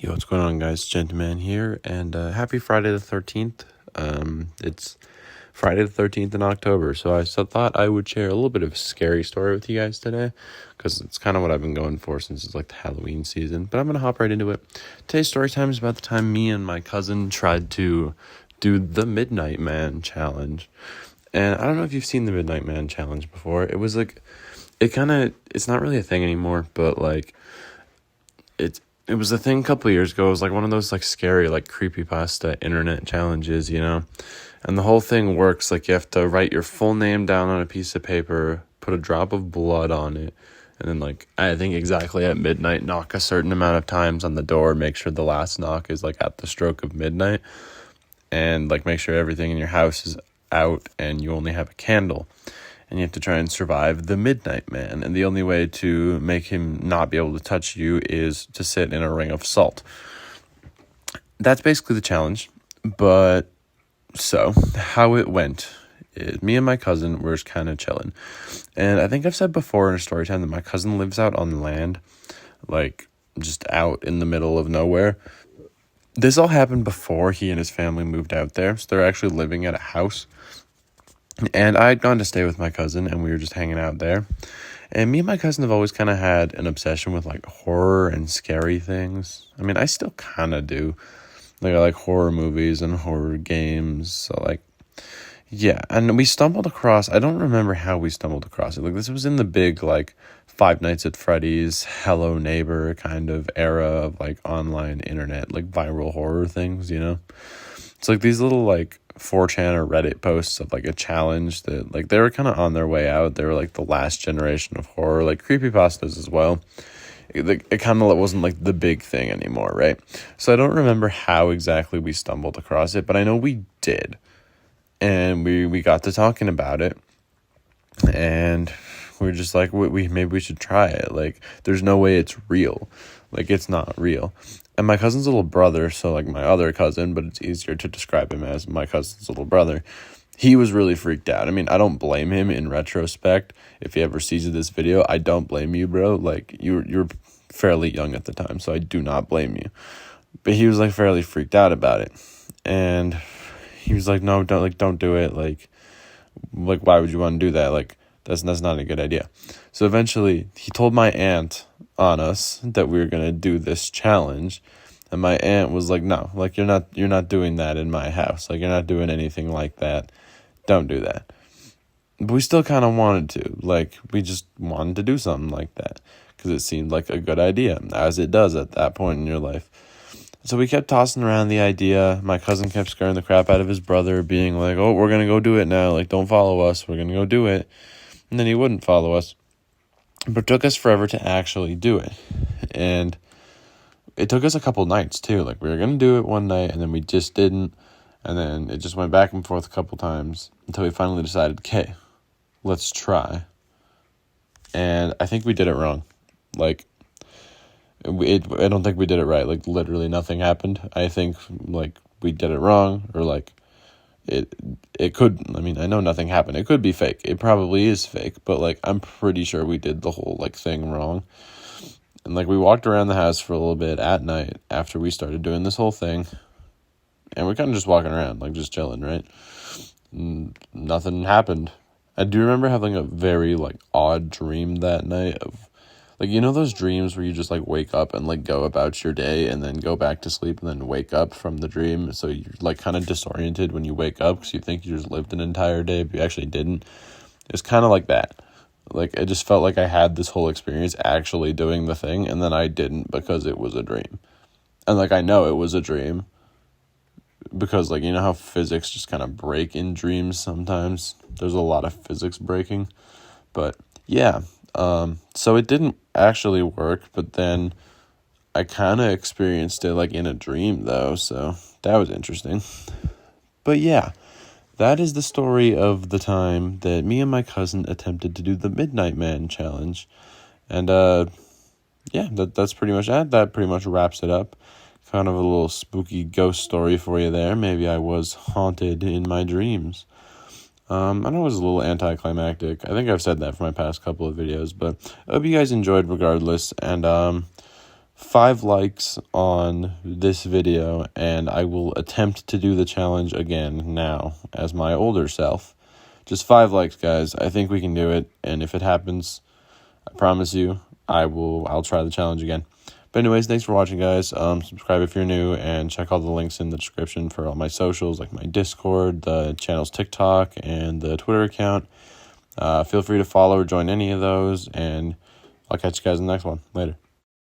Yo, what's going on, guys? Gentleman here, and happy Friday the 13th. It's Friday the 13th in October, so thought I would share a little bit of a scary story with you guys today, because it's kind of what I've been going for since it's like the Halloween season, but I'm going to hop right into it. Today's story time is about the time me and my cousin tried to do the Midnight Man Challenge, and I don't know if you've seen the Midnight Man Challenge before. It was like, it's not really a thing anymore, but like, it was a thing a couple of years ago. It was like one of those like scary like creepypasta internet challenges, you know? And the whole thing works like you have to write your full name down on a piece of paper, put a drop of blood on it, and then like I think exactly at midnight knock a certain amount of times on the door, make sure the last knock is like at the stroke of midnight, and like make sure everything in your house is out and you only have a candle. And you have to try and survive the Midnight Man. And the only way to make him not be able to touch you is to sit in a ring of salt. That's basically the challenge. But so how it went is me and my cousin were just kind of chilling. And I think I've said before in a story time that my cousin lives out on land, like just out in the middle of nowhere. This all happened before he and his family moved out there. So they're actually living at a house. And I had gone to stay with my cousin, and we were just hanging out there. And me and my cousin have always kind of had an obsession with, like, horror and scary things. I mean, I still kind of do. Like, I like horror movies and horror games. So, like, yeah. And we stumbled across, I don't remember how we stumbled across it. Like, this was in the big, like, Five Nights at Freddy's, Hello Neighbor kind of era of, like, online internet, like, viral horror things, you know? It's like these little, like, 4chan or Reddit posts of like a challenge that like they were kind of on their way out. They were like the last generation of horror, like creepypastas as well. It kind of wasn't like the big thing anymore, right? So I don't remember how exactly we stumbled across it, but I know we did. And we got to talking about it, and we were just like, we maybe we should try it. Like, there's no way it's real. Like, it's not real. And my cousin's little brother, so like my other cousin, but it's easier to describe him as my cousin's little brother, he was really freaked out. I mean, I don't blame him in retrospect. If he ever sees this video, I don't blame you, bro. Like, you're fairly young at the time, so I do not blame you. But he was like fairly freaked out about it. And he was like, no, don't do it. Like why would you want to do that? Like, that's not a good idea. So eventually he told my aunt on us that we were going to do this challenge. And my aunt was like, no, like you're not doing that in my house. Like, you're not doing anything like that. Don't do that. But we still kind of wanted to. Like, we just wanted to do something like that because it seemed like a good idea, as it does at that point in your life. So we kept tossing around the idea. My cousin kept scaring the crap out of his brother, being like, oh, we're going to go do it now. Like, don't follow us. We're going to go do it. And then he wouldn't follow us. But it took us forever to actually do it. And it took us a couple nights, too. Like, we were going to do it one night, and then we just didn't. And then it just went back and forth a couple times until we finally decided, okay, let's try. And I think we did it wrong. Like, I don't think we did it right. Like, literally nothing happened. I think, like, we did it wrong, or, like, it could, I mean, I know nothing happened. It could be fake. It probably is fake, but, like, I'm pretty sure we did the whole, like, thing wrong. And, like, we walked around the house for a little bit at night after we started doing this whole thing, and we're kind of just walking around, like, just chilling, right? And nothing happened. I do remember having a very, like, odd dream that night of, like, you know those dreams where you just, like, wake up and, like, go about your day and then go back to sleep and then wake up from the dream, so you're, like, kind of disoriented when you wake up because you think you just lived an entire day, but you actually didn't. It was kind of like that. Like, it just felt like I had this whole experience actually doing the thing, and then I didn't because it was a dream. And, like, I know it was a dream because, like, you know how physics just kind of break in dreams sometimes? There's a lot of physics breaking. But, yeah. So it didn't actually work, but then I kind of experienced it like in a dream though, so that was interesting. But yeah, that is the story of the time that me and my cousin attempted to do the Midnight Man Challenge. And yeah, that's pretty much that. That pretty much wraps it up. Kind of a little spooky ghost story for you there. Maybe I was haunted in my dreams. I know it was a little anticlimactic. I think I've said that for my past couple of videos, but I hope you guys enjoyed regardless. And 5 likes on this video, and I will attempt to do the challenge again now as my older self. Just 5 likes, guys. I think we can do it, and if it happens, I promise you, I'll try the challenge again. But anyways, thanks for watching, guys. Subscribe if you're new, and check all the links in the description for all my socials, like my Discord, the channel's TikTok, and the Twitter account. Feel free to follow or join any of those, and I'll catch you guys in the next one. Later.